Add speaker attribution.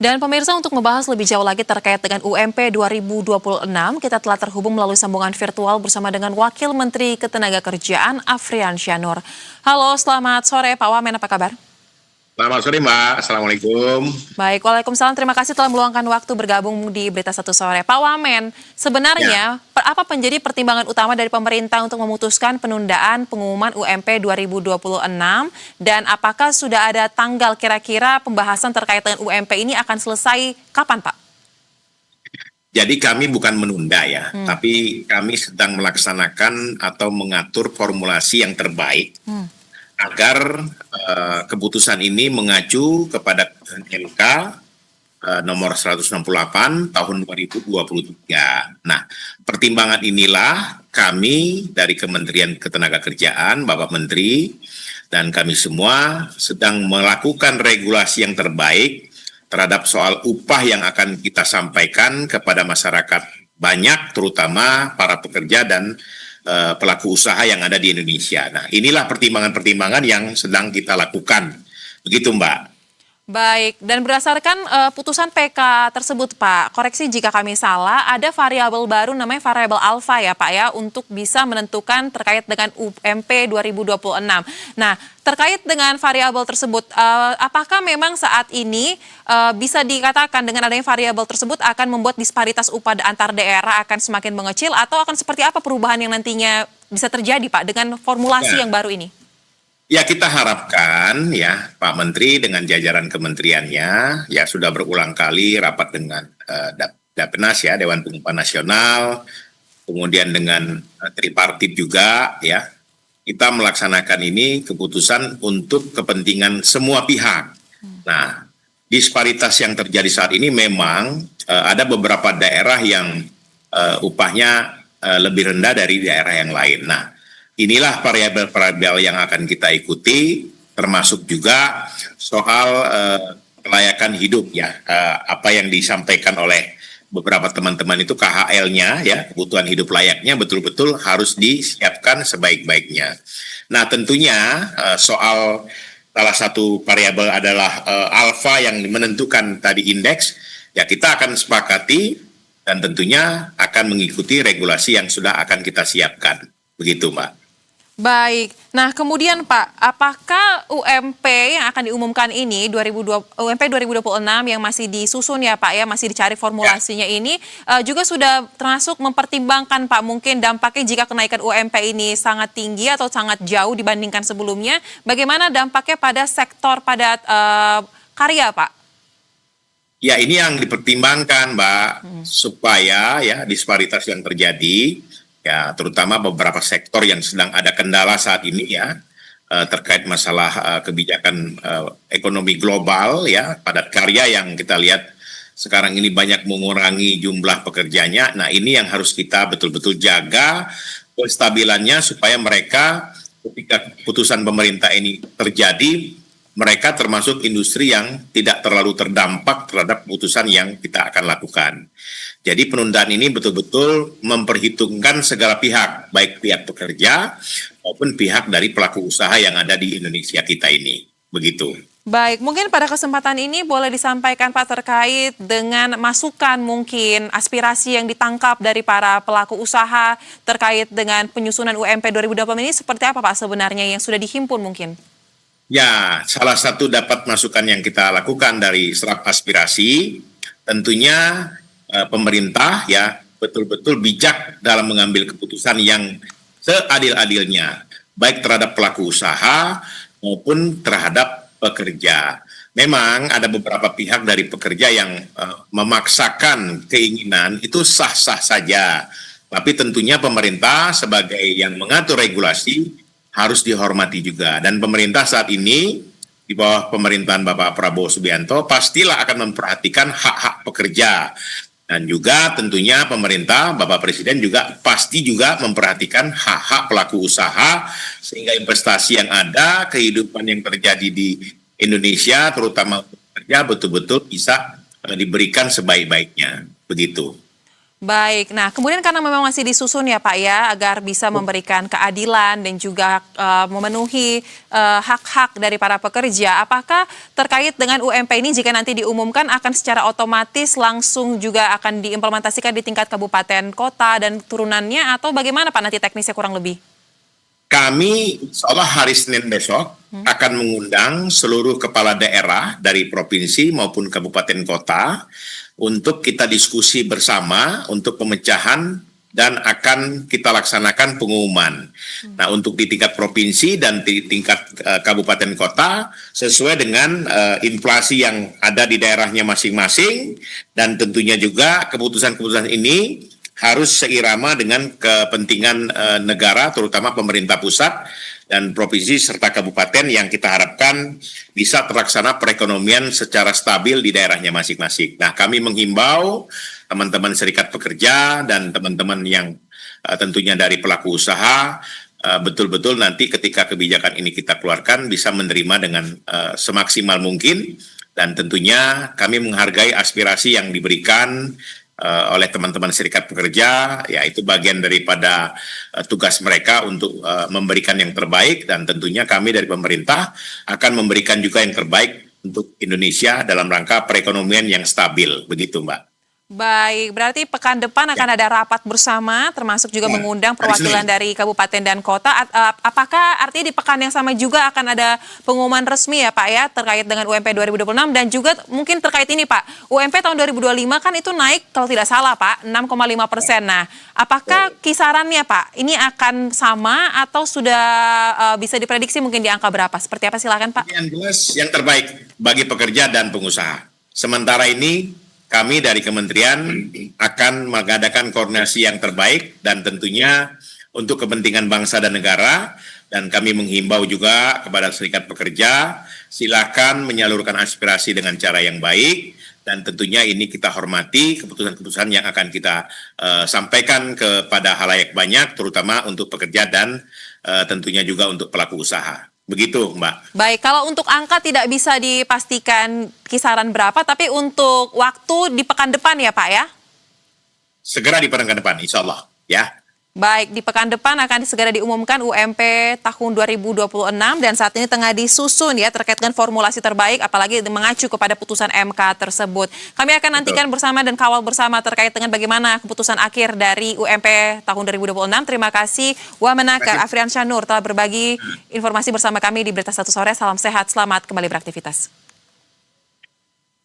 Speaker 1: Dan pemirsa, untuk membahas lebih jauh lagi terkait dengan UMP 2026, kita telah terhubung melalui sambungan virtual bersama dengan Wakil Menteri Ketenagakerjaan Afrian Syanur. Halo, selamat sore Pak Wamen, apa kabar?
Speaker 2: Selamat sore Mbak, Assalamualaikum.
Speaker 1: Baik, Waalaikumsalam. Terima kasih telah meluangkan waktu bergabung di Berita Satu Sore. Pak Wamen, sebenarnya apa menjadi pertimbangan utama dari pemerintah untuk memutuskan penundaan pengumuman UMP 2026 dan apakah sudah ada tanggal kira-kira pembahasan terkait dengan UMP ini akan selesai kapan, Pak?
Speaker 2: Jadi kami bukan menunda ya, tapi kami sedang melaksanakan atau mengatur formulasi yang terbaik agar keputusan ini mengacu kepada MK nomor 168 tahun 2023. Nah, pertimbangan inilah kami dari Kementerian Ketenagakerjaan, Bapak Menteri, dan kami semua sedang melakukan regulasi yang terbaik terhadap soal upah yang akan kita sampaikan kepada masyarakat banyak, terutama para pekerja dan pelaku usaha yang ada di Indonesia. Nah, inilah pertimbangan-pertimbangan yang sedang kita lakukan. Begitu, Mbak.
Speaker 1: Baik, dan berdasarkan putusan PK tersebut, Pak, koreksi jika kami salah, ada variabel baru namanya variabel alfa ya, Pak ya, untuk bisa menentukan terkait dengan UMP 2026. Nah, terkait dengan variabel tersebut, apakah memang saat ini bisa dikatakan dengan adanya variabel tersebut akan membuat disparitas upah antar daerah akan semakin mengecil, atau akan seperti apa perubahan yang nantinya bisa terjadi, Pak, dengan formulasi yang baru ini?
Speaker 2: Ya, kita harapkan ya Pak Menteri dengan jajaran kementeriannya ya sudah berulang kali rapat dengan Dappenas ya, Dewan Pengupahan Nasional, kemudian dengan tripartit juga ya. Kita melaksanakan ini keputusan untuk kepentingan semua pihak. Nah, disparitas yang terjadi saat ini memang ada beberapa daerah yang upahnya lebih rendah dari daerah yang lain. Nah, inilah variabel-variabel yang akan kita ikuti, termasuk juga soal kelayakan hidup ya, apa yang disampaikan oleh beberapa teman-teman itu KHL-nya ya, kebutuhan hidup layaknya betul-betul harus disiapkan sebaik-baiknya. Nah, tentunya soal salah satu variabel adalah alfa yang menentukan tadi indeks, ya kita akan sepakati dan tentunya akan mengikuti regulasi yang sudah akan kita siapkan. Begitu, Mbak.
Speaker 1: Baik, nah kemudian Pak, apakah UMP yang akan diumumkan ini UMP 2026 yang masih disusun ya Pak ya, masih dicari formulasinya ini juga sudah termasuk mempertimbangkan Pak mungkin dampaknya jika kenaikan UMP ini sangat tinggi atau sangat jauh dibandingkan sebelumnya, bagaimana dampaknya pada sektor padat karya Pak?
Speaker 2: Ya, ini yang dipertimbangkan Mbak, supaya ya disparitas yang terjadi ya, terutama beberapa sektor yang sedang ada kendala saat ini ya, terkait masalah kebijakan ekonomi global ya, padat karya yang kita lihat sekarang ini banyak mengurangi jumlah pekerjanya. Nah, ini yang harus kita betul-betul jaga kestabilannya supaya mereka ketika putusan pemerintah ini terjadi, mereka termasuk industri yang tidak terlalu terdampak terhadap putusan yang kita akan lakukan. Jadi penundaan ini betul-betul memperhitungkan segala pihak, baik pihak pekerja maupun pihak dari pelaku usaha yang ada di Indonesia kita ini. Begitu.
Speaker 1: Baik, mungkin pada kesempatan ini boleh disampaikan Pak terkait dengan masukan mungkin aspirasi yang ditangkap dari para pelaku usaha terkait dengan penyusunan UMP 2020 ini seperti apa Pak sebenarnya yang sudah dihimpun mungkin?
Speaker 2: Ya, salah satu dapat masukan yang kita lakukan dari serap aspirasi, tentunya pemerintah ya betul-betul bijak dalam mengambil keputusan yang seadil-adilnya, baik terhadap pelaku usaha maupun terhadap pekerja. Memang ada beberapa pihak dari pekerja yang memaksakan keinginan, itu sah-sah saja. Tapi tentunya pemerintah sebagai yang mengatur regulasi harus dihormati juga. Dan pemerintah saat ini di bawah pemerintahan Bapak Prabowo Subianto pastilah akan memperhatikan hak-hak pekerja. Dan juga tentunya pemerintah, Bapak Presiden juga pasti juga memperhatikan hak-hak pelaku usaha sehingga investasi yang ada, kehidupan yang terjadi di Indonesia, terutama pekerja betul-betul bisa diberikan sebaik-baiknya. Begitu.
Speaker 1: Baik, nah kemudian karena memang masih disusun ya Pak ya, agar bisa memberikan keadilan dan juga memenuhi hak-hak dari para pekerja, apakah terkait dengan UMP ini jika nanti diumumkan akan secara otomatis langsung juga akan diimplementasikan di tingkat kabupaten, kota, dan turunannya, atau bagaimana Pak nanti teknisnya kurang lebih?
Speaker 2: Kami insya Allah hari Senin besok akan mengundang seluruh kepala daerah dari provinsi maupun kabupaten kota untuk kita diskusi bersama untuk pemecahan dan akan kita laksanakan pengumuman. Nah, untuk di tingkat provinsi dan di tingkat kabupaten kota sesuai dengan inflasi yang ada di daerahnya masing-masing, dan tentunya juga keputusan-keputusan ini harus seirama dengan kepentingan negara, terutama pemerintah pusat dan provinsi serta kabupaten yang kita harapkan bisa terlaksana perekonomian secara stabil di daerahnya masing-masing. Nah, kami menghimbau teman-teman serikat pekerja dan teman-teman yang tentunya dari pelaku usaha betul-betul nanti ketika kebijakan ini kita keluarkan bisa menerima dengan semaksimal mungkin, dan tentunya kami menghargai aspirasi yang diberikan oleh teman-teman serikat pekerja, ya itu bagian daripada tugas mereka untuk memberikan yang terbaik, dan tentunya kami dari pemerintah akan memberikan juga yang terbaik untuk Indonesia dalam rangka perekonomian yang stabil, begitu Mbak.
Speaker 1: Baik, berarti pekan depan akan ada rapat bersama, termasuk juga mengundang perwakilan dari kabupaten dan kota. Apakah artinya di pekan yang sama juga akan ada pengumuman resmi ya Pak ya, terkait dengan UMP 2026, dan juga mungkin terkait ini Pak, UMP tahun 2025 kan itu naik kalau tidak salah Pak, 6,5%. Nah, apakah kisarannya Pak, ini akan sama atau sudah bisa diprediksi mungkin di angka berapa? Seperti apa, silakan Pak.
Speaker 2: Yang jelas yang terbaik bagi pekerja dan pengusaha. Sementara ini kami dari kementerian akan mengadakan koordinasi yang terbaik dan tentunya untuk kepentingan bangsa dan negara, dan kami menghimbau juga kepada serikat pekerja, silakan menyalurkan aspirasi dengan cara yang baik, dan tentunya ini kita hormati keputusan-keputusan yang akan kita sampaikan kepada halayak banyak, terutama untuk pekerja dan tentunya juga untuk pelaku usaha. Begitu, Mbak.
Speaker 1: Baik, kalau untuk angka tidak bisa dipastikan kisaran berapa, tapi untuk waktu di pekan depan ya Pak ya?
Speaker 2: Segera di pekan depan, insya Allah. Ya.
Speaker 1: Baik, di pekan depan akan segera diumumkan UMP tahun 2026, dan saat ini tengah disusun ya terkait dengan formulasi terbaik, apalagi mengacu kepada putusan MK tersebut. Kami akan nantikan bersama dan kawal bersama terkait dengan bagaimana keputusan akhir dari UMP tahun 2026. Terima kasih Wamenakar Afriansyah Nur telah berbagi informasi bersama kami di Berita Satu Sore. Salam sehat, selamat kembali beraktivitas.